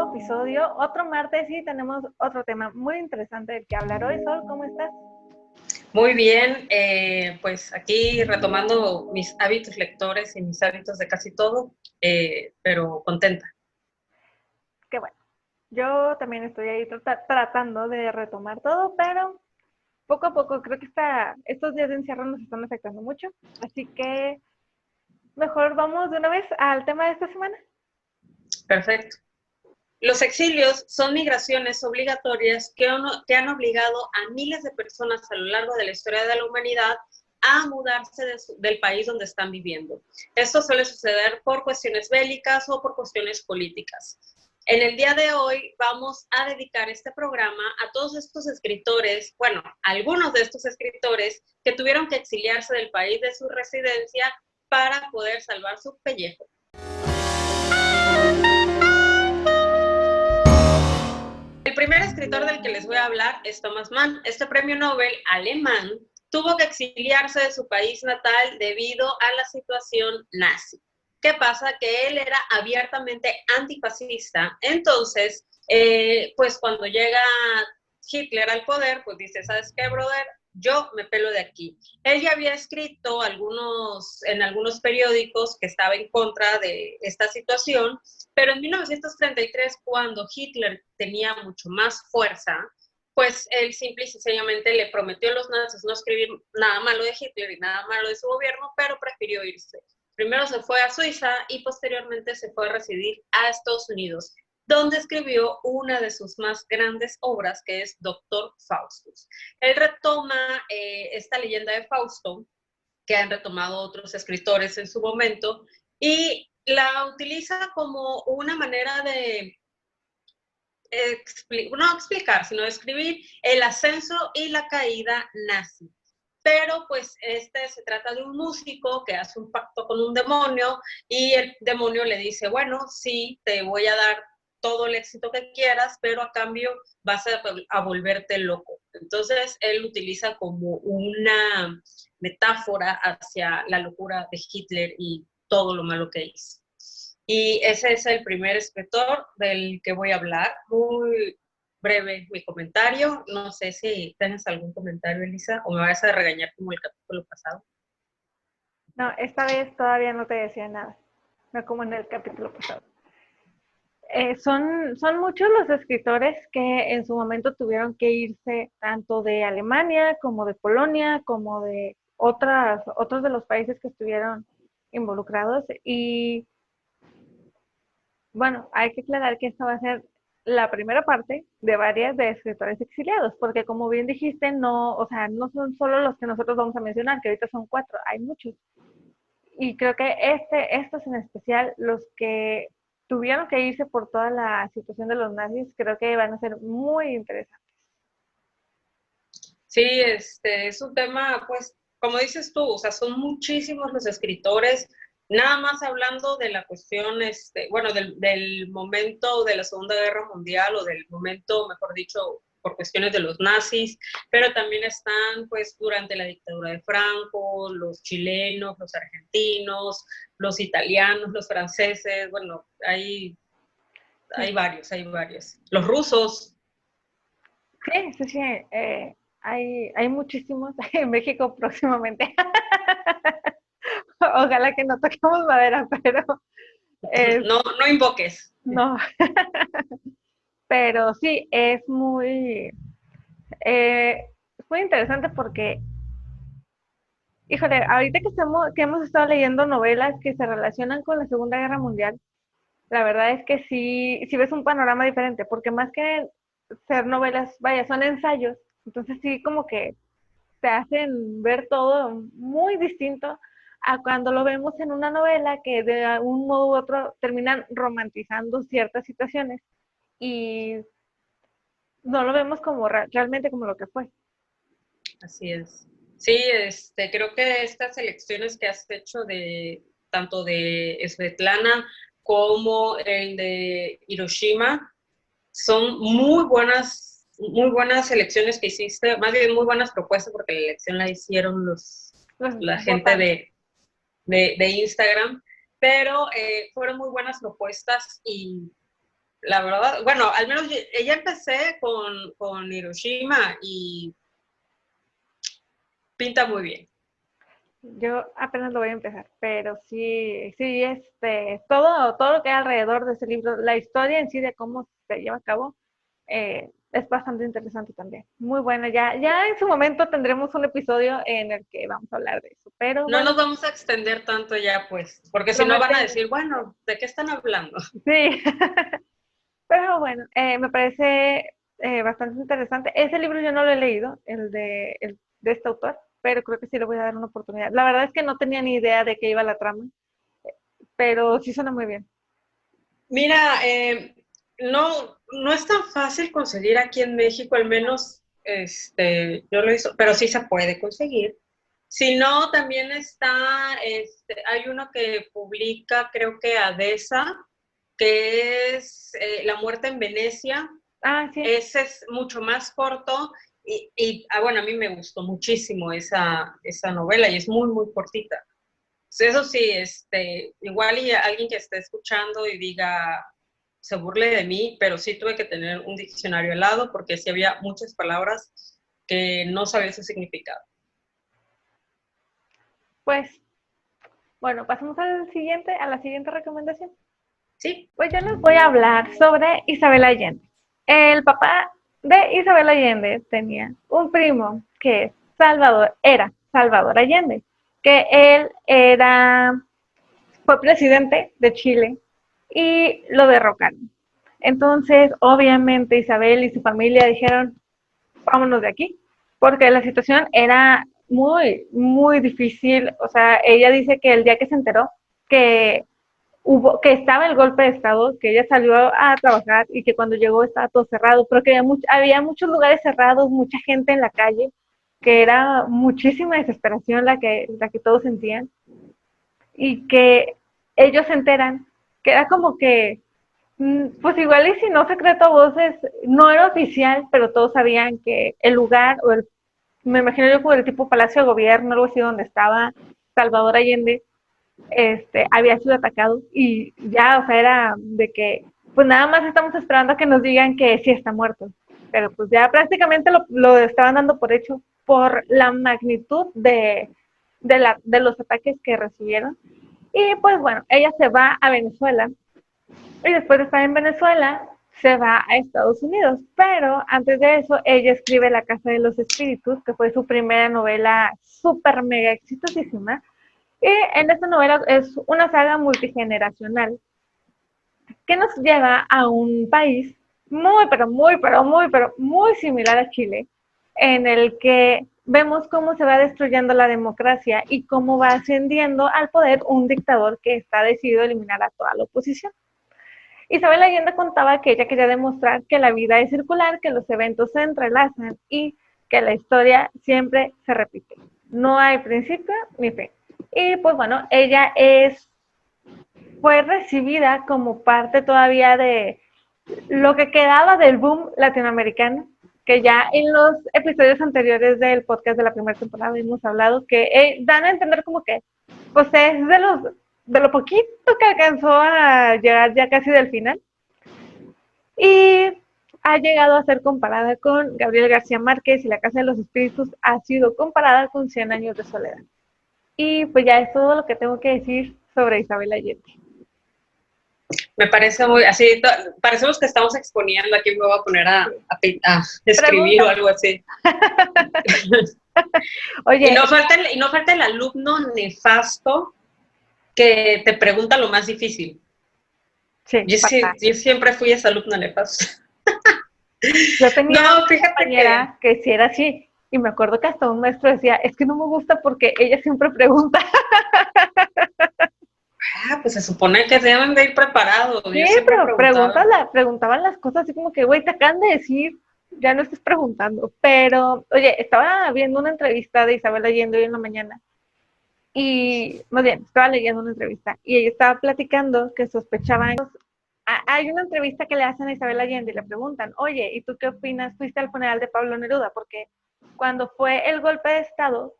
nuevo episodio, otro martes y tenemos otro tema muy interesante del que hablar hoy. Sol, ¿cómo estás? Muy bien, pues aquí retomando mis hábitos lectores y mis hábitos de casi todo, pero contenta. Qué bueno. Yo también estoy ahí tratando de retomar todo, pero poco a poco creo que estos días de encierro nos están afectando mucho. Así que mejor vamos de una vez al tema de esta semana. Perfecto. Los exilios son migraciones obligatorias que han obligado a miles de personas a lo largo de la historia de la humanidad a mudarse del país donde están viviendo. Esto suele suceder por cuestiones bélicas o por cuestiones políticas. En el día de hoy vamos a dedicar este programa a todos estos escritores, bueno, algunos de estos escritores que tuvieron que exiliarse del país de su residencia para poder salvar su pellejo. El primer escritor del que les voy a hablar es Thomas Mann. Este premio Nobel alemán tuvo que exiliarse de su país natal debido a la situación nazi. ¿Qué pasa? Que él era abiertamente antifascista. Entonces, pues cuando llega Hitler al poder, pues dice, ¿sabes qué, brother? Yo me pelo de aquí. Él ya había escrito en algunos periódicos que estaba en contra de esta situación, pero en 1933, cuando Hitler tenía mucho más fuerza, pues él simple y sencillamente le prometió a los nazis no escribir nada malo de Hitler y nada malo de su gobierno, pero prefirió irse. Primero se fue a Suiza y posteriormente se fue a residir a Estados Unidos, donde escribió una de sus más grandes obras, que es Doctor Faustus. Él retoma esta leyenda de Fausto, que han retomado otros escritores en su momento, y la utiliza como una manera de no explicar, sino describir el ascenso y la caída nazi. Pero pues se trata de un músico que hace un pacto con un demonio y el demonio le dice, bueno, sí, te voy a dar todo el éxito que quieras, pero a cambio vas a volverte loco. Entonces él utiliza como una metáfora hacia la locura de Hitler y todo lo malo que hizo. Y ese es el primer escritor del que voy a hablar. Muy breve mi comentario. No sé si tienes algún comentario, Elisa, o me vas a regañar como el capítulo pasado. No, esta vez todavía no te decía nada, no como en el capítulo pasado. Son muchos los escritores que en su momento tuvieron que irse tanto de Alemania como de Polonia, como de otros de los países que estuvieron involucrados. Y bueno, hay que aclarar que esta va a ser la primera parte de varias de escritores exiliados, porque como bien dijiste, no, o sea, no son solo los que nosotros vamos a mencionar, que ahorita son 4, hay muchos. Y creo que estos en especial, los que tuvieron que irse por toda la situación de los nazis, creo que van a ser muy interesantes. Sí, es un tema, pues, como dices tú, o sea, son muchísimos los escritores, nada más hablando de la cuestión, bueno, del momento de la Segunda Guerra Mundial o del momento, mejor dicho, por cuestiones de los nazis, pero también están, pues, durante la dictadura de Franco, los chilenos, los argentinos, los italianos, los franceses, bueno, hay varios. Los rusos. Sí, hay muchísimos en México próximamente. Ojalá que no toquemos madera, pero No invoques. no. Pero sí, eh, muy interesante porque, híjole, ahorita que hemos estado leyendo novelas que se relacionan con la Segunda Guerra Mundial, la verdad es que sí ves un panorama diferente, porque más que ser novelas, vaya, son ensayos, entonces sí como que te hacen ver todo muy distinto a cuando lo vemos en una novela que de un modo u otro terminan romantizando ciertas situaciones y no lo vemos como realmente como lo que fue. Así es. Sí, creo que estas elecciones que has hecho de tanto de Svetlana como el de Hiroshima son muy buenas elecciones que hiciste, más bien muy buenas propuestas porque la elección la hicieron la gente de Instagram, pero fueron muy buenas propuestas y La verdad, bueno, al menos ya empecé con Hiroshima y pinta muy bien. Yo apenas lo voy a empezar, pero sí, sí, todo lo que hay alrededor de ese libro, la historia en sí de cómo se lleva a cabo, es bastante interesante también. Muy buena, ya en su momento tendremos un episodio en el que vamos a hablar de eso, pero No bueno, nos vamos a extender tanto ya, pues, porque si no van a promete, decir, bueno, ¿de qué están hablando? sí, pero bueno, me parece bastante interesante. Ese libro yo no lo he leído, el de este autor, pero creo que sí le voy a dar una oportunidad. La verdad es que no tenía ni idea de qué iba la trama, pero sí suena muy bien. Mira, no es tan fácil conseguir aquí en México, al menos yo lo hice, pero sí se puede conseguir. Si no, también hay uno que publica, creo que Adesa, que es La muerte en Venecia. Ah, sí. Ese es mucho más corto bueno, a mí me gustó muchísimo esa novela y es muy, muy cortita. Eso sí, igual y alguien que esté escuchando y diga, se burle de mí, pero sí tuve que tener un diccionario al lado porque sí había muchas palabras que no sabía su significado. Pues, bueno, pasamos a la siguiente recomendación. Sí, Pues yo les voy a hablar sobre Isabel Allende. El papá de Isabel Allende tenía un primo que era Salvador Allende, que fue presidente de Chile y lo derrocaron. Entonces, obviamente, Isabel y su familia dijeron, vámonos de aquí, porque la situación era muy, muy difícil. O sea, ella dice que el día que se enteró que que estaba el golpe de Estado, que ella salió a trabajar y que cuando llegó estaba todo cerrado, pero que había muchos lugares cerrados, mucha gente en la calle, que era muchísima desesperación la que todos sentían, y que ellos se enteran, que era como que, pues igual y si no secreto a voces, no era oficial, pero todos sabían que el lugar, me imagino yo como el tipo Palacio de Gobierno, algo así donde estaba Salvador Allende, había sido atacado y ya, o sea, era de que, pues nada más estamos esperando a que nos digan que sí está muerto, pero pues ya prácticamente lo estaban dando por hecho por la magnitud de los ataques que recibieron. Y pues bueno, ella se va a Venezuela y después de estar en Venezuela se va a Estados Unidos, pero antes de eso ella escribe La Casa de los Espíritus, que fue su primera novela súper mega exitosísima, y en esta novela es una saga multigeneracional que nos lleva a un país muy, pero muy, pero muy, pero muy similar a Chile, en el que vemos cómo se va destruyendo la democracia y cómo va ascendiendo al poder un dictador que está decidido a eliminar a toda la oposición. Isabel Allende contaba que ella quería demostrar que la vida es circular, que los eventos se entrelazan y que la historia siempre se repite. No hay principio ni fin. Y pues bueno, fue recibida como parte todavía de lo que quedaba del boom latinoamericano, que ya en los episodios anteriores del podcast de la primera temporada hemos hablado, que dan a entender como que pues es de lo poquito que alcanzó a llegar ya casi del final, y ha llegado a ser comparada con Gabriel García Márquez, y La Casa de los Espíritus ha sido comparada con Cien Años de Soledad. Y pues ya es todo lo que tengo que decir sobre Isabel Allende. me parece muy, así, parecemos que estamos exponiendo, aquí me voy a poner a escribir o algo así. Oye, y no falta el alumno nefasto que te pregunta lo más difícil. sí, Yo siempre fui esa alumna nefasta. yo tenía No, una fíjate compañera que sí era así, y me acuerdo que hasta un maestro decía, es que no me gusta porque ella siempre pregunta. pues se supone que deben de ir preparados. Sí, Yo siempre pero preguntaba. preguntaban las cosas así como que, güey, te acaban de decir, ya no estés preguntando. Pero, oye, estaba viendo una entrevista de Isabel Allende hoy en la mañana, y, más bien, estaba leyendo una entrevista, y ella estaba platicando que sospechaban. Hay una entrevista que le hacen a Isabel Allende y le preguntan, oye, ¿y tú qué opinas? ¿Fuiste al funeral de Pablo Neruda? Porque cuando fue el golpe de Estado,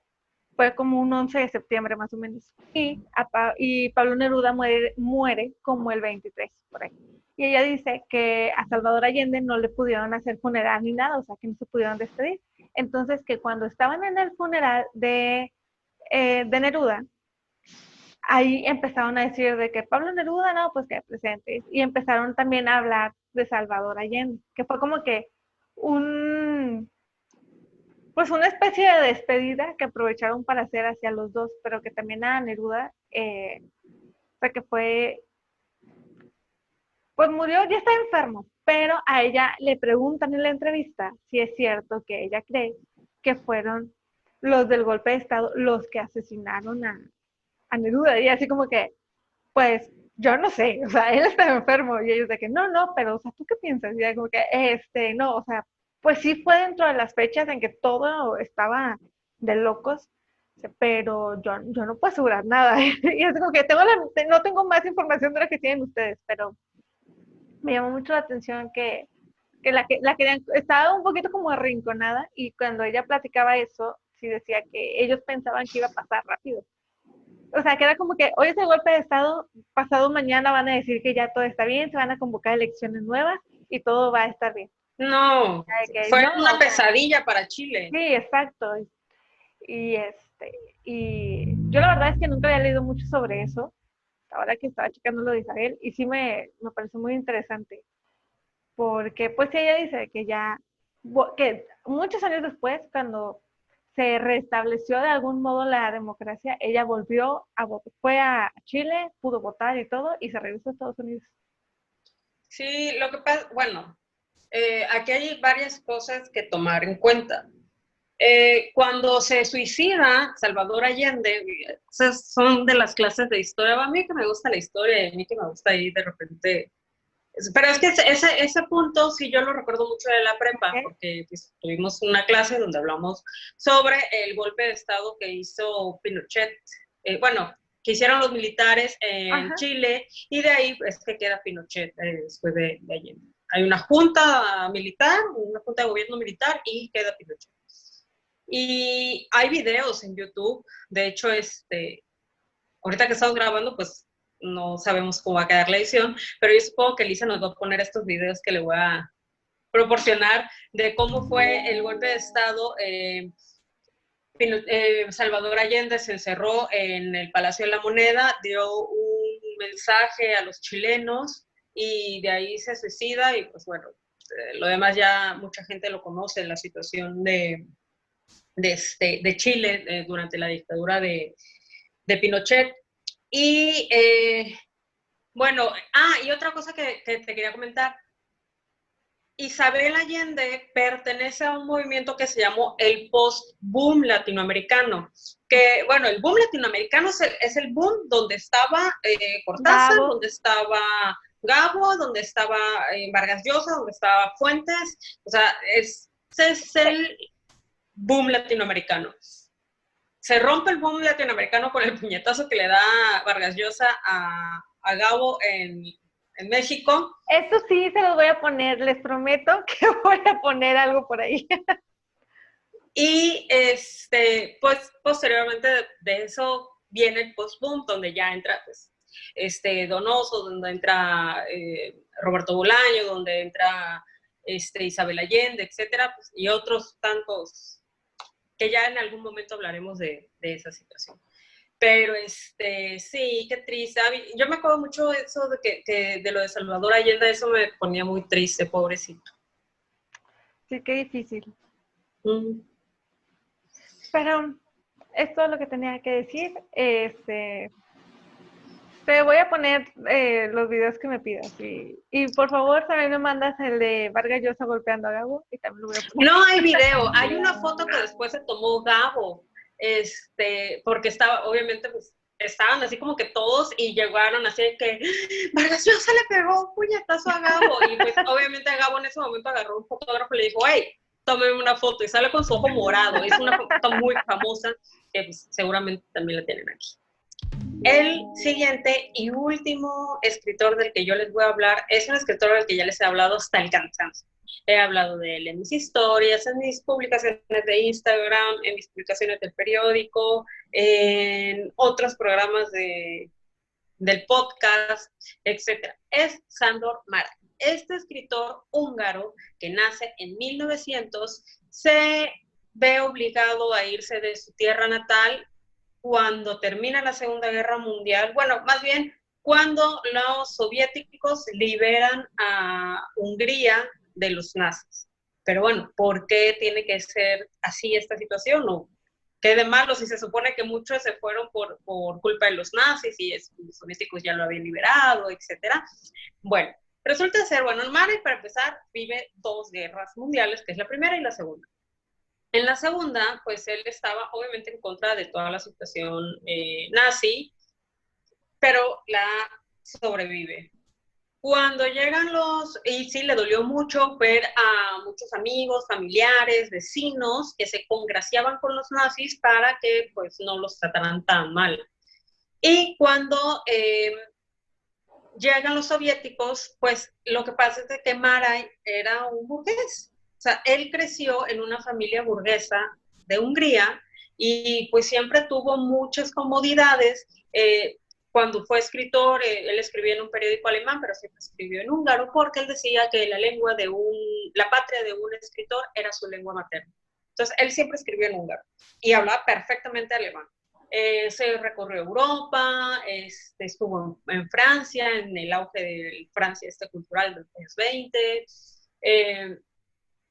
fue como un 11 de septiembre más o menos, y Pablo Neruda muere como el 23, por ahí. Y ella dice que a Salvador Allende no le pudieron hacer funeral ni nada, o sea, que no se pudieron despedir. Entonces, que cuando estaban en el funeral de Neruda, ahí empezaron a decir de que Pablo Neruda, no, pues que presentes. Y empezaron también a hablar de Salvador Allende, que fue como que un, pues una especie de despedida que aprovecharon para hacer hacia los dos, pero que también a Neruda, o sea, que fue, pues murió, ya está enfermo, pero a ella le preguntan en la entrevista si es cierto que ella cree que fueron los del golpe de Estado los que asesinaron a Neruda, y así como que, pues, yo no sé, o sea, él está enfermo, y ellos de que, no, no, pero, o sea, ¿tú qué piensas? Y ella como que, no, o sea, pues sí fue dentro de las fechas en que todo estaba de locos, pero yo no puedo asegurar nada, y es como que no tengo más información de lo que tienen ustedes, pero me llamó mucho la atención que la querían, estaba un poquito como arrinconada, y cuando ella platicaba eso, sí decía que ellos pensaban que iba a pasar rápido. O sea, que era como que hoy es el golpe de Estado, pasado mañana van a decir que ya todo está bien, se van a convocar elecciones nuevas y todo va a estar bien. No, Que, fue no, una o sea, pesadilla para Chile. sí, exacto. Y, y yo la verdad es que nunca había leído mucho sobre eso, ahora que estaba checando lo de Isabel, y sí me pareció muy interesante, porque pues ella dice que ya, que muchos años después, cuando se restableció de algún modo la democracia, ella volvió a votar, fue a Chile, pudo votar y todo, y se regresó a Estados Unidos. Sí, lo que pasa, bueno, aquí hay varias cosas que tomar en cuenta. Cuando se suicida Salvador Allende, esas son de las clases de historia. A mí que me gusta la historia, a mí que me gusta ir de repente. Pero es que ese punto sí yo lo recuerdo mucho de la prepa, ¿Okay? porque pues, tuvimos una clase donde hablamos sobre el golpe de Estado que hizo Pinochet, bueno, que hicieron los militares en Ajá. Chile, y de ahí es que queda Pinochet después de Allende. Hay una junta militar, una junta de gobierno militar, y queda Pinochet. Y hay videos en YouTube, de hecho, ahorita que estamos grabando, pues no sabemos cómo va a quedar la edición, pero yo supongo que Lisa nos va a poner estos videos que le voy a proporcionar de cómo fue el golpe de Estado. Salvador Allende se encerró en el Palacio de la Moneda, dio un mensaje a los chilenos y de ahí se suicida y pues bueno, lo demás ya mucha gente lo conoce, la situación de Chile durante la dictadura de Pinochet. Y bueno, y otra cosa que te quería comentar. Isabel Allende pertenece a un movimiento que se llamó el post-boom latinoamericano, que, bueno, el boom latinoamericano es el boom donde estaba Cortázar, Gabo. donde estaba Gabo, donde estaba Vargas Llosa, donde estaba Fuentes, o sea, ese es el boom latinoamericano. Se rompe el boom latinoamericano con el puñetazo que le da Vargas Llosa a Gabo en México. Esto sí se los voy a poner, les prometo que voy a poner algo por ahí. Y pues posteriormente de eso viene el post-boom, donde ya entra pues, Donoso, donde entra Roberto Bolaño, donde entra Isabel Allende, etcétera, pues, y otros tantos que ya en algún momento hablaremos de esa situación. Pero sí, qué triste. Yo me acuerdo mucho de eso que de lo de Salvador Allende, eso me ponía muy triste, pobrecito. Sí, qué difícil. Mm. Pero es todo lo que tenía que decir. Te voy a poner los videos que me pidas. Y por favor, también me mandas el de Vargas Llosa golpeando a Gabo. Y también lo voy a poner. No hay video, hay una foto que después se tomó Gabo, porque estaba, obviamente, pues, estaban así como que todos y llegaron así de que Vargas Llosa le pegó un puñetazo a Gabo, y pues obviamente Gabo en ese momento agarró un fotógrafo y le dijo, hey, tómeme una foto, y sale con su ojo morado, es una foto muy famosa que pues, seguramente también la tienen aquí. El siguiente y último escritor del que yo les voy a hablar es un escritor del que ya les he hablado hasta el cansancio. He hablado de él en mis historias, en mis publicaciones de Instagram, en mis publicaciones del periódico, en otros programas del podcast, etcétera. Es Sándor Márai. Este escritor húngaro que nace en 1900 se ve obligado a irse de su tierra natal cuando termina la Segunda Guerra Mundial, bueno, más bien cuando los soviéticos liberan a Hungría de los nazis. Pero bueno, ¿por qué tiene que ser así esta situación? ¿O qué de malo si se supone que muchos se fueron por culpa de los nazis y los soviéticos ya lo habían liberado, etcétera? Bueno, resulta ser, bueno, Márai, para empezar, vive 2 guerras mundiales, que es la primera y la segunda. En la segunda, pues él estaba obviamente en contra de toda la situación nazi, pero la sobrevive. Cuando llegan y sí, le dolió mucho ver a muchos amigos, familiares, vecinos que se congraciaban con los nazis para que pues no los trataran tan mal. Y cuando llegan los soviéticos, pues lo que pasa es que Márai era un burgués. O sea, él creció en una familia burguesa de Hungría y pues siempre tuvo muchas comodidades. Cuando fue escritor, él escribía en un periódico alemán, pero siempre escribió en húngaro porque él decía que la patria de un escritor era su lengua materna. Entonces, él siempre escribió en húngaro y hablaba perfectamente alemán. Se recorrió Europa, estuvo en Francia, en el auge de Francia cultural de los años 20,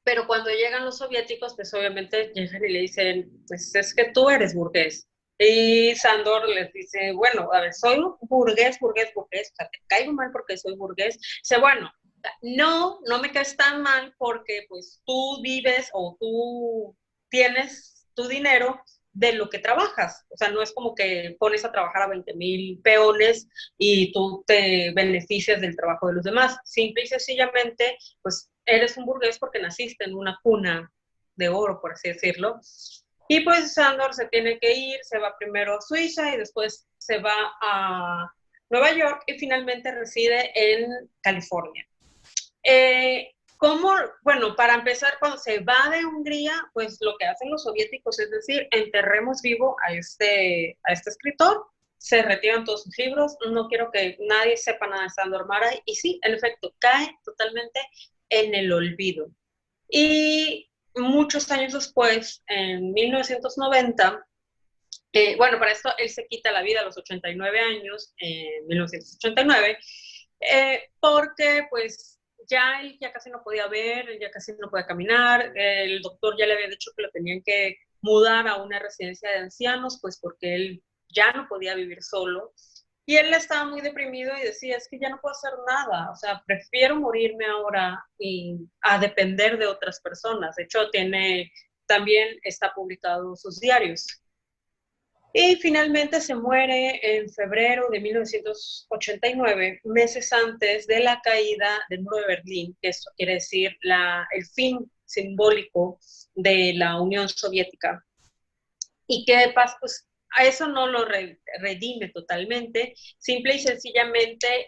pero cuando llegan los soviéticos, pues obviamente llegan y le dicen, pues es que tú eres burgués. Y Sándor les dice, bueno, a ver, soy burgués, o sea, te caigo mal porque soy burgués. Dice, bueno, no me caes tan mal porque pues tú vives o tú tienes tu dinero de lo que trabajas. O sea, no es como que pones a trabajar a 20,000 peones y tú te beneficias del trabajo de los demás. Simple y sencillamente, pues eres un burgués porque naciste en una cuna de oro, por así decirlo. Y pues Sándor se tiene que ir, se va primero a Suiza y después se va a Nueva York y finalmente reside en California. Bueno, para empezar, cuando se va de Hungría, pues lo que hacen los soviéticos es decir, enterremos vivo a este escritor, se retiran todos sus libros, no quiero que nadie sepa nada de Sándor Márai, y sí, en efecto, cae totalmente en el olvido. Y muchos años después, en 1990, bueno, para esto él se quita la vida a los 89 años, en 1989, porque pues él ya casi no podía ver, ya casi no podía caminar, el doctor ya le había dicho que lo tenían que mudar a una residencia de ancianos, pues porque él ya no podía vivir solo. Y él estaba muy deprimido y decía, es que ya no puedo hacer nada, o sea, prefiero morirme ahora a depender de otras personas. De hecho, también está publicado sus diarios. Y finalmente se muere en febrero de 1989, meses antes de la caída del muro de Berlín, que esto quiere decir el fin simbólico de la Unión Soviética. ¿Y qué pasa? Pues a eso no lo redime totalmente, simple y sencillamente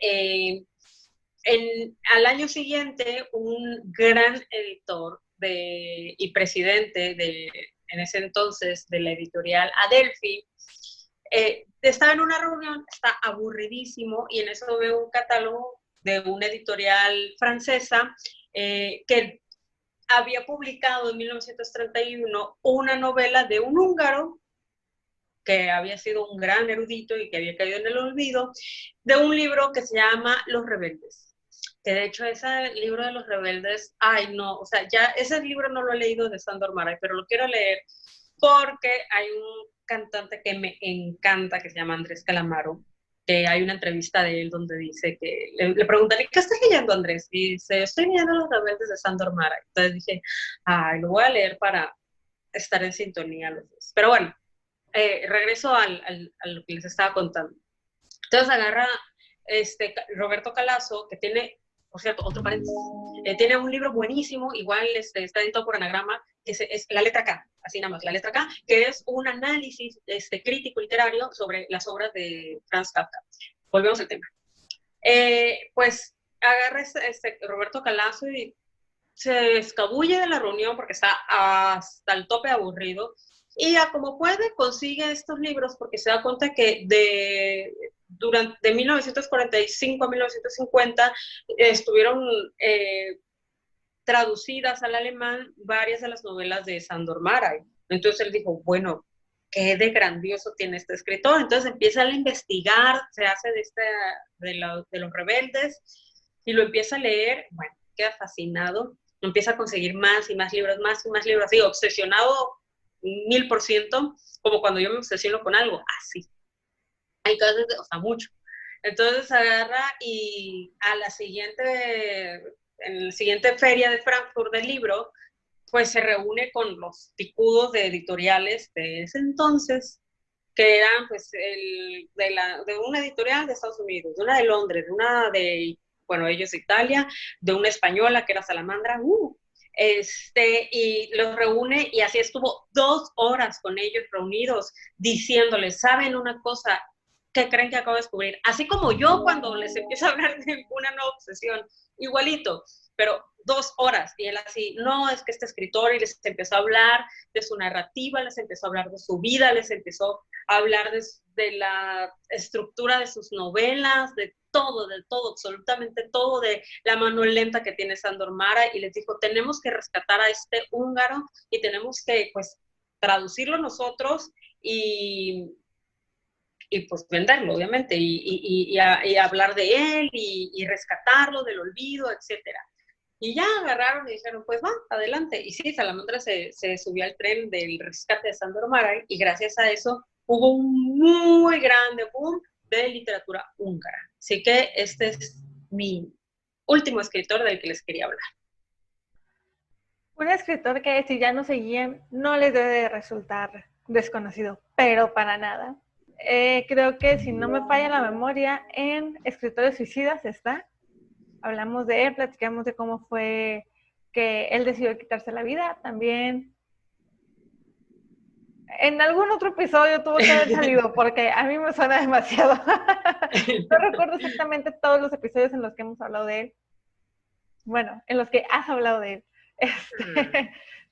al año siguiente un gran editor y presidente en ese entonces de la editorial Adelphi, estaba en una reunión, está aburridísimo y en eso veo un catálogo de una editorial francesa que había publicado en 1931 una novela de un húngaro que había sido un gran erudito y que había caído en el olvido, de un libro que se llama Los Rebeldes. Que de hecho ese libro de Los Rebeldes, ay no, o sea, ya ese libro no lo he leído de Sándor Márai, pero lo quiero leer porque hay un cantante que me encanta que se llama Andrés Calamaro, que hay una entrevista de él donde dice que le preguntan, ¿qué estás leyendo, Andrés? Y dice, estoy leyendo Los Rebeldes de Sándor Márai. Entonces dije, ay, lo voy a leer para estar en sintonía los dos. Pero bueno, regreso a lo que les estaba contando. Entonces agarra Roberto Calasso, que tiene, por cierto, otro paréntesis, tiene un libro buenísimo, igual está editado por Anagrama, que es La Letra K, así nada más, La Letra K, que es un análisis crítico literario sobre las obras de Franz Kafka. Volvemos al tema. Pues agarra Roberto Calasso y se escabulle de la reunión porque está hasta el tope aburrido y a como puede consigue estos libros porque se da cuenta que durante, de 1945 a 1950 estuvieron traducidas al alemán varias de las novelas de Sándor Márai. Entonces él dijo, bueno, ¿qué de grandioso tiene este escritor? Entonces empieza a investigar, se hace de los rebeldes y lo empieza a leer, bueno, queda fascinado, empieza a conseguir más y más libros, así, obsesionado 1000%, como cuando yo me obsesiono con algo, así. Hay casos, o sea, mucho. Entonces agarra y a la siguiente, en la siguiente feria de Frankfurt del libro, pues se reúne con los picudos de editoriales de ese entonces, que eran pues de una editorial de Estados Unidos, de una de Londres, de una de, bueno, ellos de Italia, de una española que era Salamandra, y los reúne y así estuvo 2 horas con ellos reunidos, diciéndoles, ¿saben una cosa? ¿Qué creen que acabo de descubrir? Así como yo cuando les empiezo a hablar de una nueva obsesión, igualito, pero 2 horas. Y él así, no, es que este escritor, y les empezó a hablar de su narrativa, les empezó a hablar de su vida, les empezó a hablar de la estructura de sus novelas, de todo, absolutamente todo, de la mano lenta que tiene Sándor Márai, y les dijo, tenemos que rescatar a este húngaro y tenemos que, pues, traducirlo nosotros y pues venderlo, obviamente, y hablar de él y rescatarlo del olvido, etcétera. Y ya agarraron y dijeron, pues va, adelante. Y sí, Salamandra se subió al tren del rescate de Sándor Márai y gracias a eso hubo un muy grande boom de literatura húngara. Así que este es mi último escritor del que les quería hablar. Un escritor que si ya no seguían, no les debe de resultar desconocido, pero para nada. Creo que si no me falla la memoria, en Escritores Suicidas está. Hablamos de él, platicamos de cómo fue que él decidió quitarse la vida. También en algún otro episodio tuvo que haber salido, porque a mí me suena demasiado. No recuerdo exactamente todos los episodios en los que hemos hablado de él. Bueno, en los que has hablado de él.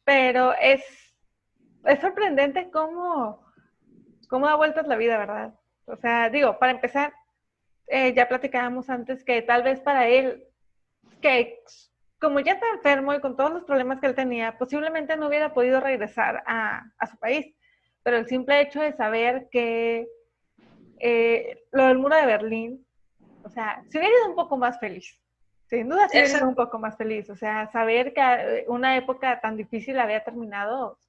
Pero es sorprendente cómo da vueltas la vida, ¿verdad? O sea, digo, para empezar, ya platicábamos antes que tal vez para él, que como ya está enfermo y con todos los problemas que él tenía, posiblemente no hubiera podido regresar a su país. Pero el simple hecho de saber que lo del muro de Berlín, o sea, se hubiera ido un poco más feliz. Sin duda se hubiera ido un poco más feliz. O sea, saber que una época tan difícil había terminado,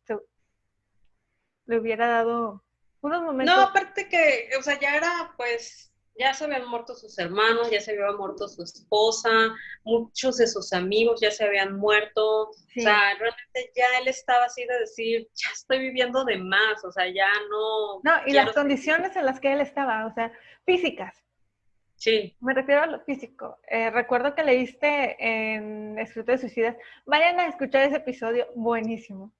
le hubiera dado unos momentos. No, aparte que, o sea, ya era, pues, ya se habían muerto sus hermanos, ya se había muerto su esposa, muchos de sus amigos ya se habían muerto. Sí. O sea, realmente ya él estaba así de decir, ya estoy viviendo de más, o sea, ya no. No, y las condiciones en las que él estaba, o sea, físicas. Sí. Me refiero a lo físico. Recuerdo que leíste en Escritores Suicidas. Vayan a escuchar ese episodio, buenísimo.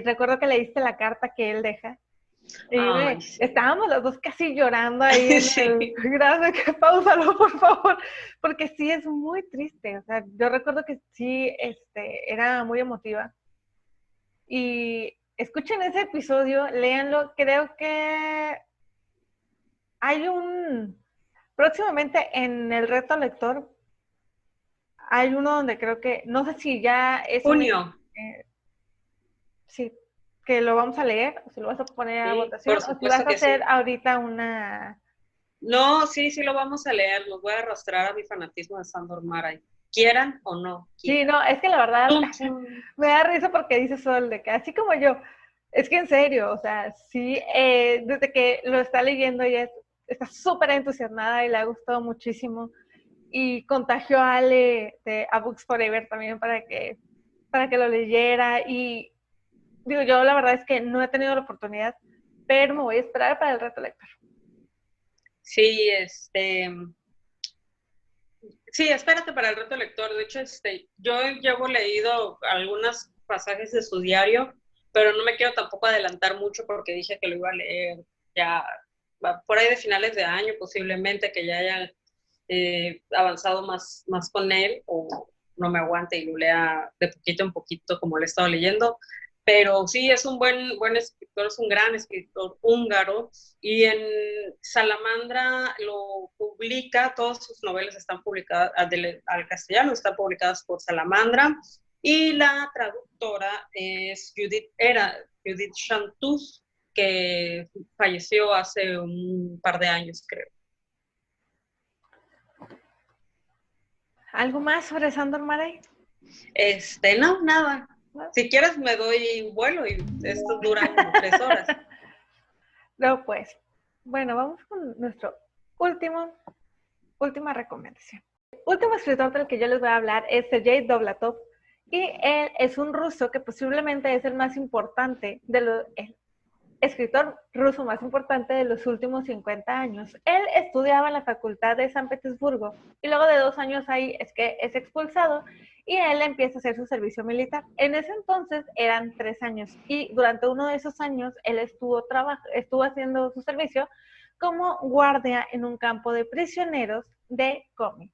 Recuerdo que leíste la carta que él deja. Y sí. Estábamos los dos casi llorando ahí en sí. Gracias, que pausalo, por favor, porque sí es muy triste. O sea, yo recuerdo que sí, era muy emotiva. Y escuchen ese episodio, léanlo. Creo que hay próximamente en el reto lector hay uno donde creo que, no sé si ya es junio. Sí, que lo vamos a leer, o si lo vas a poner a votación, o si vas a hacer ahorita una. No, sí lo vamos a leer, los voy a arrastrar a mi fanatismo de Sándor Márai, quieran o no quieran. Sí, no, es que la verdad me da risa porque dice Sol, de que así como yo, es que en serio, o sea, sí, desde que lo está leyendo ella está súper entusiasmada y le ha gustado muchísimo, y contagió a Ale a Books Forever también para que lo leyera. Y digo, yo la verdad es que no he tenido la oportunidad, pero me voy a esperar para el reto lector. Sí, sí, espérate para el reto lector. De hecho, yo llevo leído algunos pasajes de su diario, pero no me quiero tampoco adelantar mucho porque dije que lo iba a leer ya por ahí de finales de año, posiblemente que ya haya avanzado más con él, o no me aguante y lo lea de poquito en poquito como lo he estado leyendo. pero sí es un buen escritor, es un gran escritor húngaro, y en Salamandra lo publica, todas sus novelas están publicadas al castellano, están publicadas por Salamandra, y la traductora es Judith Chantus, que falleció hace un par de años, creo. ¿Algo más sobre Sándor Márai? No, nada. Si quieres me doy un vuelo y esto dura como 3 horas. No, pues, bueno, vamos con nuestra última recomendación. El último escritor del que yo les voy a hablar es Sergei Dovlatov, y él es un ruso que posiblemente es el más importante el escritor ruso más importante de los últimos 50 años. Él estudiaba en la Facultad de San Petersburgo y luego de 2 años ahí es que es expulsado y él empieza a hacer su servicio militar. En ese entonces eran 3 años y durante uno de esos años él estuvo haciendo su servicio como guardia en un campo de prisioneros de Komi.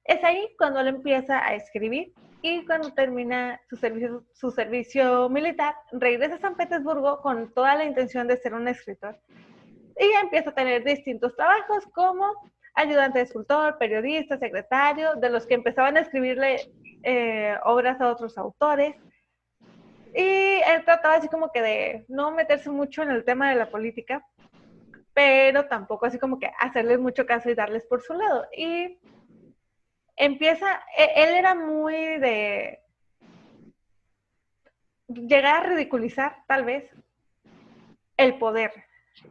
Es ahí cuando él empieza a escribir y cuando termina su servicio militar, regresa a San Petersburgo con toda la intención de ser un escritor. Y empieza a tener distintos trabajos como ayudante de escultor, periodista, secretario, de los que empezaban a escribirle obras a otros autores. Y él trataba así como que de no meterse mucho en el tema de la política, pero tampoco así como que hacerles mucho caso y darles por su lado. Y él era muy de llegar a ridiculizar tal vez el poder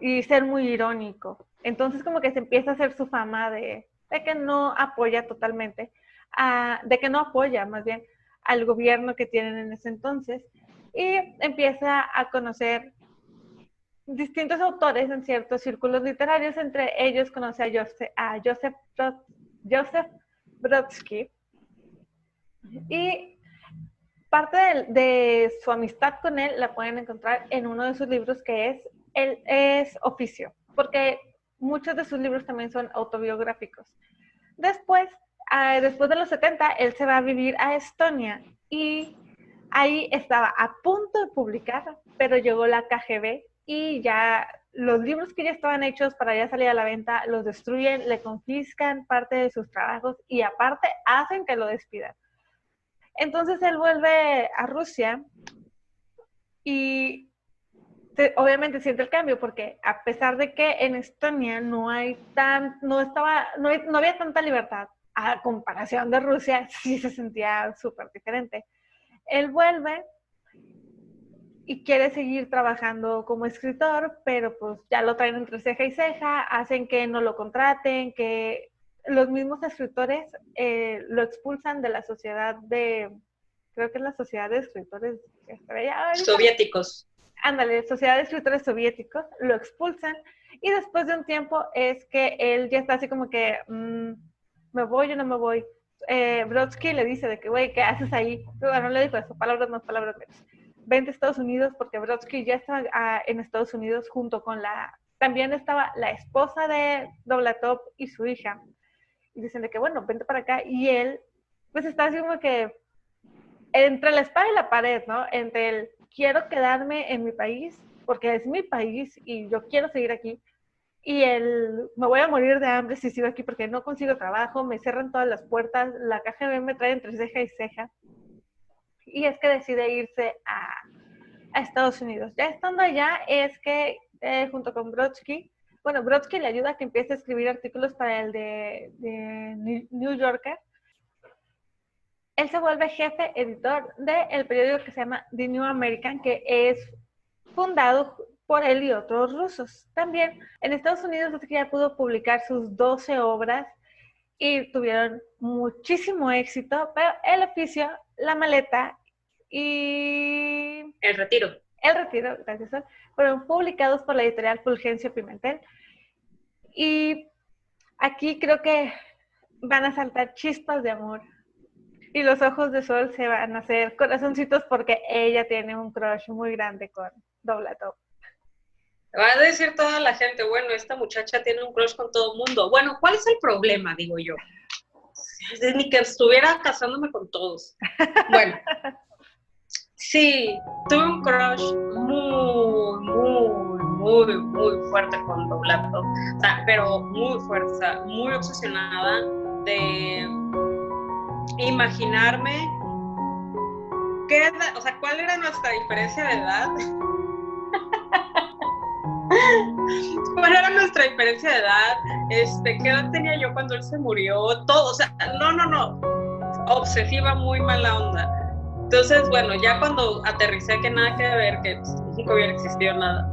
y ser muy irónico. Entonces como que se empieza a hacer su fama de que no apoya totalmente, de que no apoya más bien al gobierno que tienen en ese entonces, y empieza a conocer distintos autores en ciertos círculos literarios. Entre ellos conoce a Joseph Brodsky, y parte de su amistad con él la pueden encontrar en uno de sus libros que es Oficio, porque muchos de sus libros también son autobiográficos. Después de los 70, él se va a vivir a Estonia y ahí estaba a punto de publicar, pero llegó la KGB y ya los libros que ya estaban hechos para ya salir a la venta los destruyen, le confiscan parte de sus trabajos y aparte hacen que lo despidan. Entonces él vuelve a Rusia y obviamente siente el cambio porque a pesar de que en Estonia no había tanta libertad, a comparación de Rusia sí se sentía súper diferente. Él vuelve y quiere seguir trabajando como escritor, pero pues ya lo traen entre ceja y ceja, hacen que no lo contraten, que los mismos escritores lo expulsan de la sociedad creo que es la sociedad de escritores soviéticos. Ándale, sociedad de escritores soviéticos, lo expulsan y después de un tiempo es que él ya está así como que, ¿me voy o no me voy? Brodsky le dice de que, güey, ¿qué haces ahí? Bueno, no le dijo eso, palabras más, palabras menos. Vente a Estados Unidos, porque Brodsky ya estaba en Estados Unidos junto con también estaba la esposa de Dovlatov y su hija. Y dicen de que, bueno, vente para acá. Y él, pues está así como que entre la espada y la pared, ¿no? Entre el quiero quedarme en mi país, porque es mi país y yo quiero seguir aquí, y me voy a morir de hambre si sigo aquí porque no consigo trabajo, me cierran todas las puertas, la KGB me trae entre ceja y ceja, y es que decide irse a Estados Unidos. Ya estando allá es que junto con Brodsky, bueno, Brodsky le ayuda a que empiece a escribir artículos para el de New Yorker. Él se vuelve jefe editor del periódico que se llama The New American, que es fundado por él y otros rusos. También en Estados Unidos ya pudo publicar sus 12 obras y tuvieron muchísimo éxito, pero El Oficio, La Maleta y El Retiro, gracias, fueron publicados por la editorial Fulgencio Pimentel. Y aquí creo que van a saltar chispas de amor y los ojos de Sol se van a hacer corazoncitos porque ella tiene un crush muy grande con Dovlatov. Va a decir toda la gente, bueno, esta muchacha tiene un crush con todo el mundo. Bueno, ¿cuál es el problema? Digo yo. Ni que estuviera casándome con todos. Bueno, Sí, tuve un crush muy fuerte con Doblato, o sea, pero muy fuerte, o sea, muy obsesionada de imaginarme o sea, cuál era nuestra diferencia de edad. ¿Cuál era nuestra diferencia de edad? ¿Qué edad tenía yo cuando él se murió? Todo, o sea, no, obsesiva, muy mala onda. Entonces, bueno, ya cuando aterricé que nada que ver, que nunca hubiera existido nada,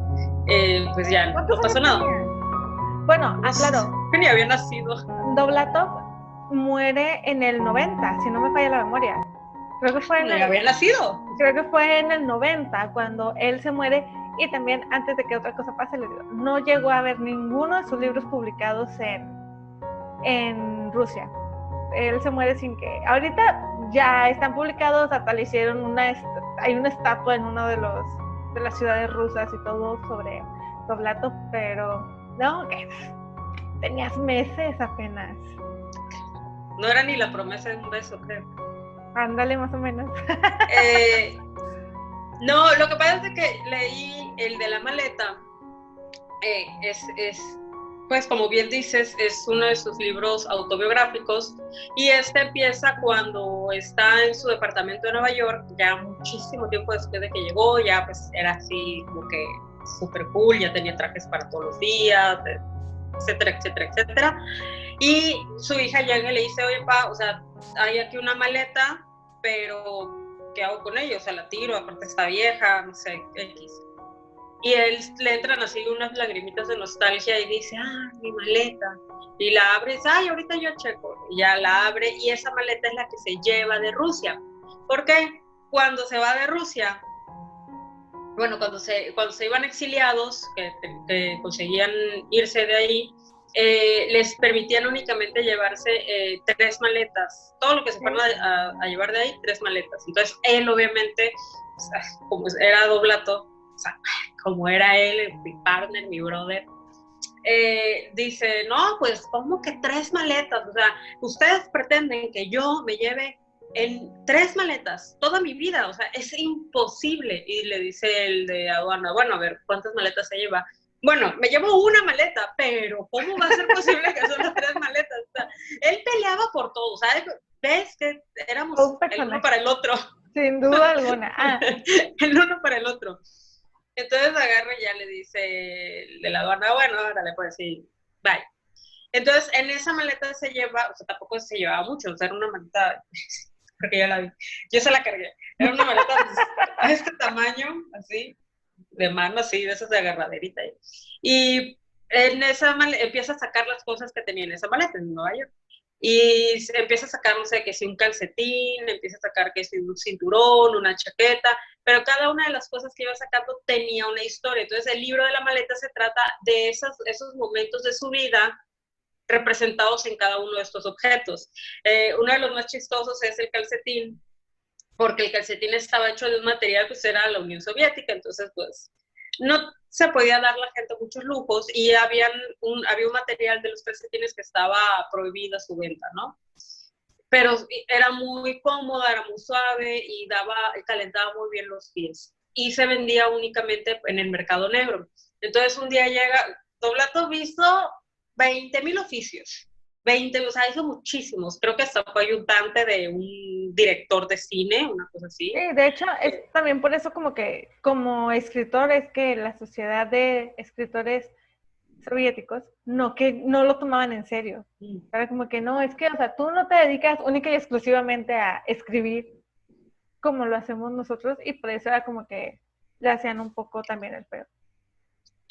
pues ya ¿Cuántos no pasó años nada. tenías? Bueno, aclaro, Que ni había nacido. Doblatov muere en el 90, si no me falla la memoria. Creo que fue en Ni había nacido. Creo que fue en el 90 cuando él se muere. Y también, antes de que otra cosa pase, les digo, no llegó a ver ninguno de sus libros publicados en Rusia. Él se muere sin que... Ahorita ya están publicados, hasta le hicieron hay una estatua en uno de las ciudades rusas y todo sobre Doblatov, pero no, que tenías meses apenas. No era ni la promesa de un beso, creo. Ándale, más o menos. No, lo que pasa es que leí el de la maleta. Pues como bien dices, es uno de sus libros autobiográficos, y empieza cuando está en su departamento de Nueva York, ya muchísimo tiempo después de que llegó, ya pues era así como que súper cool, ya tenía trajes para todos los días, etcétera, etcétera, etcétera. Y su hija llega y le dice, oye, pa, o sea, hay aquí una maleta, pero ¿qué hago con ella? O sea, la tiro, aparte está vieja, no sé, X. Y él le entran así unas lagrimitas de nostalgia y dice, mi maleta. Y la abre y dice, ahorita yo checo. Y ya la abre, y esa maleta es la que se lleva de Rusia. ¿Por qué? Cuando se va de Rusia, bueno, cuando se iban exiliados, que conseguían irse de ahí, les permitían únicamente llevarse 3 maletas. Todo lo que se fueron a llevar de ahí, 3 maletas. Entonces, él obviamente, o sea, como era Doblato, o sea, como era él, mi partner, mi brother, dice, no, pues, ¿cómo que 3 maletas? O sea, ustedes pretenden que yo me lleve en 3 maletas toda mi vida, o sea, es imposible. Y le dice el de aduana, bueno, a ver, ¿cuántas maletas se lleva? Bueno, me llevo una maleta, pero ¿cómo va a ser posible que son las 3 maletas? O sea, él peleaba por todo, ¿sabes? ¿Ves que éramos el uno para el otro? Sin duda alguna. El uno para el otro. Entonces agarra y ya le dice el de la aduana, bueno, órale, pues sí, bye. Entonces, en esa maleta se lleva, o sea, tampoco se llevaba mucho, o sea, era una maleta, porque ya la vi, yo se la cargué, era una maleta a este tamaño, así, de mano, así, de esas de agarraderita. Y en esa maleta empieza a sacar las cosas que tenía en esa maleta en Nueva York. Y se empieza a sacar, no sé, que si un calcetín, empieza a sacar que si un cinturón, una chaqueta, pero cada una de las cosas que iba sacando tenía una historia. Entonces, el libro de la maleta se trata de esos momentos de su vida representados en cada uno de estos objetos. Uno de los más chistosos es el calcetín, porque el calcetín estaba hecho de un material, pues era la Unión Soviética, entonces pues no se podía dar la gente muchos lujos, y había un material de los calcetines que estaba prohibida su venta, ¿no? Pero era muy cómoda, era muy suave y calentaba muy bien los pies. Y se vendía únicamente en el mercado negro. Entonces un día llega, Doblato visto 20,000 oficios. 20, o sea, hizo muchísimos. Creo que hasta fue ayudante de un director de cine, una cosa así. Sí, de hecho, es también por eso como que, como escritor, es que la sociedad de escritores soviéticos que no lo tomaban en serio. Era como que no, es que, o sea, tú no te dedicas única y exclusivamente a escribir como lo hacemos nosotros, y por eso era como que le hacían un poco también el feo.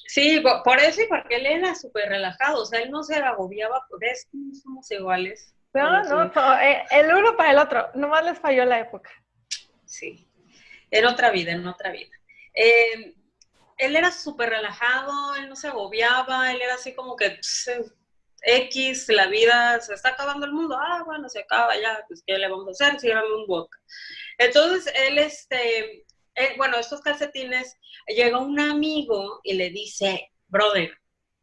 Sí, por eso, y porque él era súper relajado, o sea, él no se agobiaba, ¿ves? No somos iguales. Pero no, el uno para el otro, nomás les falló la época. Sí, en otra vida. Él era súper relajado, él no se agobiaba, él era así como que X, la vida, se está acabando el mundo, bueno, se acaba ya, pues ¿qué le vamos a hacer? Sírvame un vodka. Entonces, bueno, estos calcetines, llega un amigo y le dice, brother,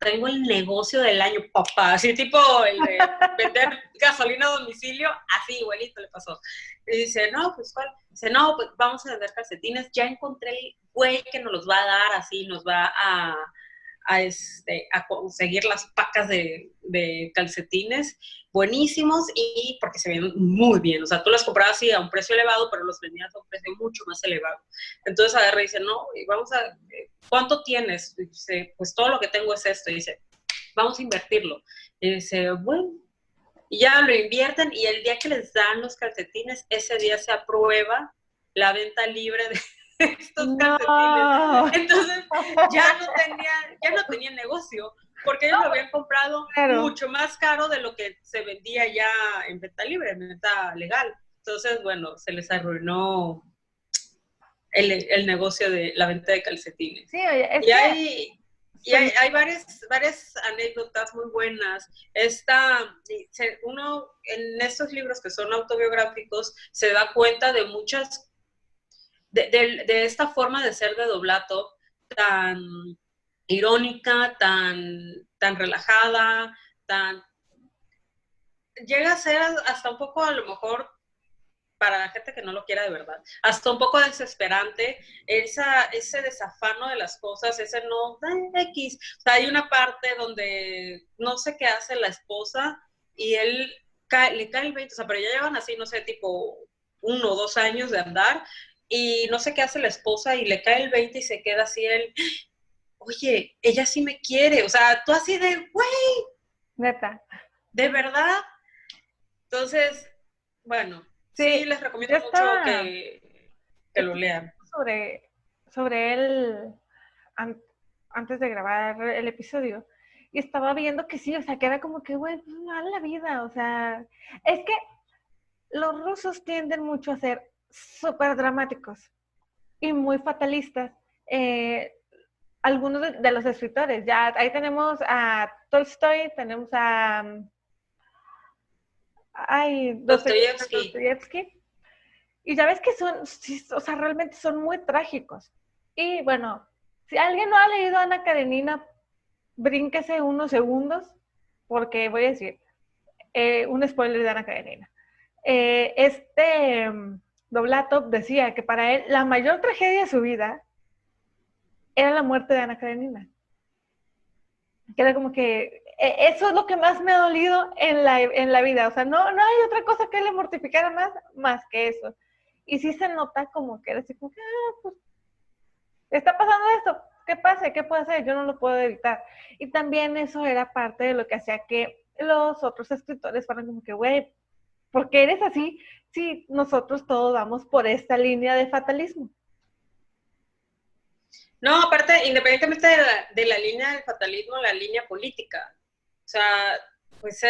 tengo el negocio del año, papá, así tipo el de vender gasolina a domicilio, así igualito le pasó. Y dice, no, pues ¿cuál? Dice, no, pues vamos a vender calcetines, ya encontré el güey que nos los va a dar, así nos va a conseguir las pacas de calcetines buenísimos y porque se ven muy bien, o sea, tú las comprabas así a un precio elevado, pero los vendías a un precio mucho más elevado. Entonces agarra y dice, no, vamos a, ¿cuánto tienes? Y dice, pues todo lo que tengo es esto. Y dice, vamos a invertirlo. Y dice, bueno, y ya lo invierten y el día que les dan los calcetines, ese día se aprueba la venta libre de estos calcetines. Entonces ya no tenía negocio, porque ellos lo habían comprado mucho más caro de lo que se vendía ya en venta libre, en venta legal. Entonces, bueno, se les arruinó el negocio de la venta de calcetines. Sí, oye, hay varias anécdotas muy buenas. Uno en estos libros que son autobiográficos se da cuenta de muchas, de esta forma de ser de Doblato tan irónica, tan relajada, llega a ser hasta un poco a lo mejor para la gente que no lo quiera de verdad, hasta un poco desesperante, ese desafano de las cosas, ese no, X. O sea, hay una parte donde no sé qué hace la esposa y él le cae el 20, o sea, pero ya llevan así, no sé, tipo 1 o 2 años de andar y no sé qué hace la esposa y le cae el 20 y se queda así él, oye, ella sí me quiere, o sea, tú así de, güey, neta, ¿de verdad? Entonces, bueno, sí les recomiendo mucho que lo lean. Sobre él antes de grabar el episodio y estaba viendo que sí, o sea, que era como que, güey, mal la vida, o sea, es que los rusos tienden mucho a ser súper dramáticos y muy fatalistas. Algunos de los escritores, ya ahí tenemos a Tolstoy, tenemos a Dostoyevsky. Y ya ves que son, sí, o sea, realmente son muy trágicos. Y bueno, si alguien no ha leído Ana Karenina, brínquese unos segundos, porque voy a decir un spoiler de Ana Karenina. Doblatov decía que para él la mayor tragedia de su vida era la muerte de Ana Karenina. Que era como que eso es lo que más me ha dolido en la vida. O sea, no hay otra cosa que le mortificara más que eso. Y sí se nota como que era así como que, pues, está pasando esto, ¿qué pasa? ¿Qué puedo hacer? Yo no lo puedo evitar. Y también eso era parte de lo que hacía que los otros escritores fueran como que, güey, ¿por qué eres así? Si nosotros todos vamos por esta línea de fatalismo. No, aparte, independientemente de la línea del fatalismo, la línea política. O sea, pues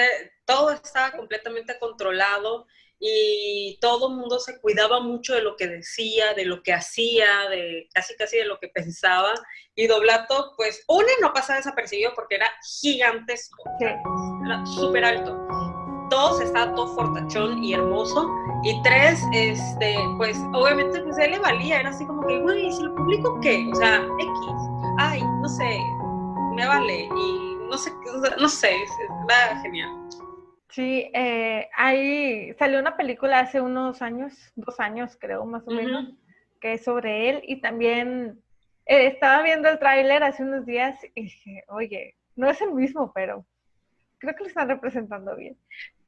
todo estaba completamente controlado y todo el mundo se cuidaba mucho de lo que decía, de lo que hacía, de casi de lo que pensaba. Y Doblato, pues, no pasaba desapercibido porque era gigantesco, Sí. Era súper alto. 2, estaba todo fortachón y hermoso. Y 3, pues obviamente pues a él le valía, era así como que, güey, ¿si lo publico qué? O sea, X, ay, no sé, me vale. Y no sé, era genial. Sí, ahí salió una película hace unos años, 2 años creo, más o menos, que es sobre él. Y también estaba viendo el tráiler hace unos días y dije, oye, no es el mismo, pero creo que lo están representando bien.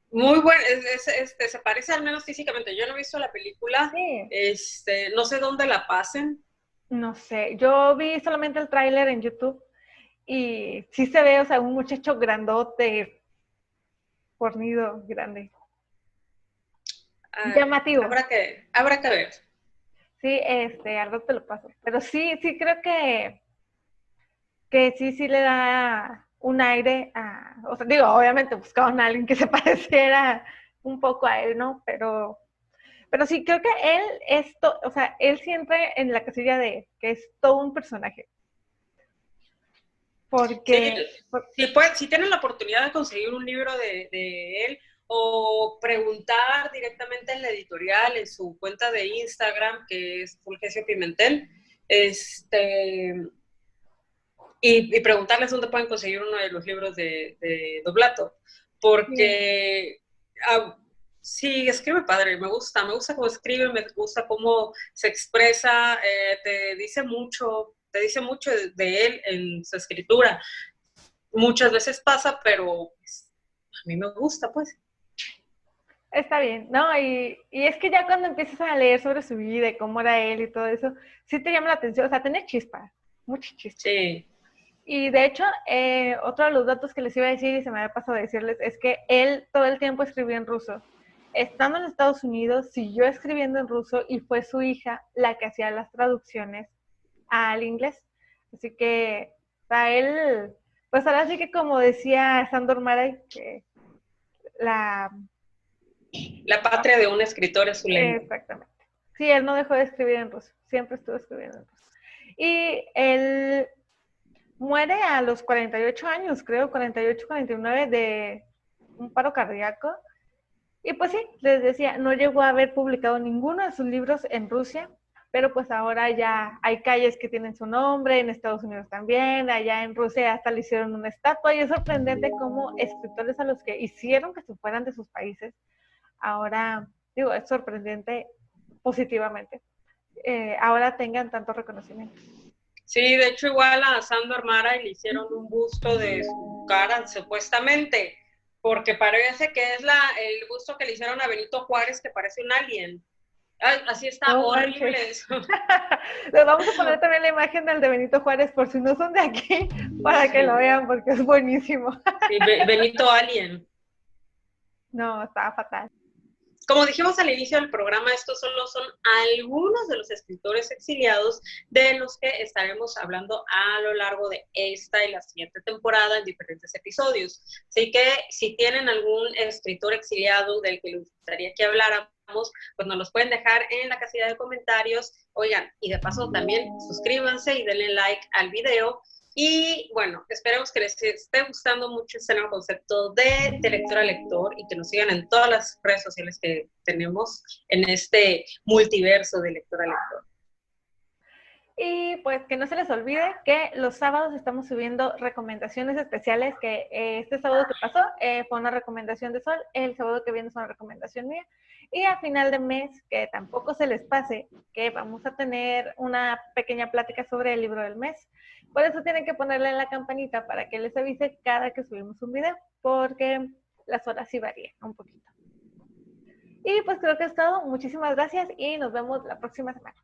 Muy bueno, se parece al menos físicamente. Yo no he visto la película, Sí. No sé dónde la pasen. No sé, yo vi solamente el tráiler en YouTube y sí se ve, o sea, un muchacho grandote, fornido, grande. Llamativo. Habrá que ver. Sí, algo te lo paso. Pero sí creo que sí le da un aire a, o sea, digo, obviamente buscaban a alguien que se pareciera un poco a él, ¿no? Pero sí, creo que o sea, él siempre en la casilla de que es todo un personaje. Porque... Si tienen la oportunidad de conseguir un libro de él o preguntar directamente en la editorial, en su cuenta de Instagram, que es Fulgencio Pimentel, y preguntarles dónde pueden conseguir uno de los libros de Doblato, porque sí, escribe padre, me gusta cómo escribe, me gusta cómo se expresa, te dice mucho de él en su escritura. Muchas veces pasa, pero pues, a mí me gusta, pues. Está bien, ¿no? Y es que ya cuando empiezas a leer sobre su vida y cómo era él y todo eso, sí te llama la atención, o sea, tiene chispa, mucha chispa. Sí. Y de hecho, otro de los datos que les iba a decir y se me había pasado a decirles es que él todo el tiempo escribió en ruso. Estando en Estados Unidos, siguió escribiendo en ruso y fue su hija la que hacía las traducciones al inglés. Así que, para él, pues ahora sí que como decía Sandor Maray, que la... La patria de un escritor es su lengua. Exactamente. Sí, él no dejó de escribir en ruso, siempre estuvo escribiendo en ruso. Y él muere a los 48 años, creo, 48, 49, de un paro cardíaco. Y pues sí, les decía, no llegó a haber publicado ninguno de sus libros en Rusia, pero pues ahora ya hay calles que tienen su nombre, en Estados Unidos también, allá en Rusia hasta le hicieron una estatua, y es sorprendente cómo escritores a los que hicieron que se fueran de sus países, ahora, digo, es sorprendente positivamente, ahora tengan tanto reconocimiento. Sí, de hecho igual a Sandor Mara le hicieron un busto de su cara, supuestamente, porque parece que es el busto que le hicieron a Benito Juárez, que parece un alien. Ay, así está No horrible manches. eso. Les vamos a poner también la imagen del de Benito Juárez por si no son de aquí, para que lo vean, porque es buenísimo. Sí, Benito Alien. No, estaba fatal. Como dijimos al inicio del programa, estos solo son algunos de los escritores exiliados de los que estaremos hablando a lo largo de esta y la siguiente temporada en diferentes episodios. Así que si tienen algún escritor exiliado del que les gustaría que habláramos, pues nos los pueden dejar en la casilla de comentarios. Oigan, y de paso también suscríbanse y denle like al video. Y bueno, esperemos que les esté gustando mucho este nuevo concepto de lector a lector y que nos sigan en todas las redes sociales que tenemos en este multiverso de lector a lector. Y pues que no se les olvide que los sábados estamos subiendo recomendaciones especiales, que este sábado que pasó fue una recomendación de Sol, el sábado que viene es una recomendación mía, y a final de mes, que tampoco se les pase, que vamos a tener una pequeña plática sobre el libro del mes. Por eso tienen que ponerle en la campanita para que les avise cada que subimos un video, porque las horas sí varían un poquito. Y pues creo que es todo. Muchísimas gracias y nos vemos la próxima semana.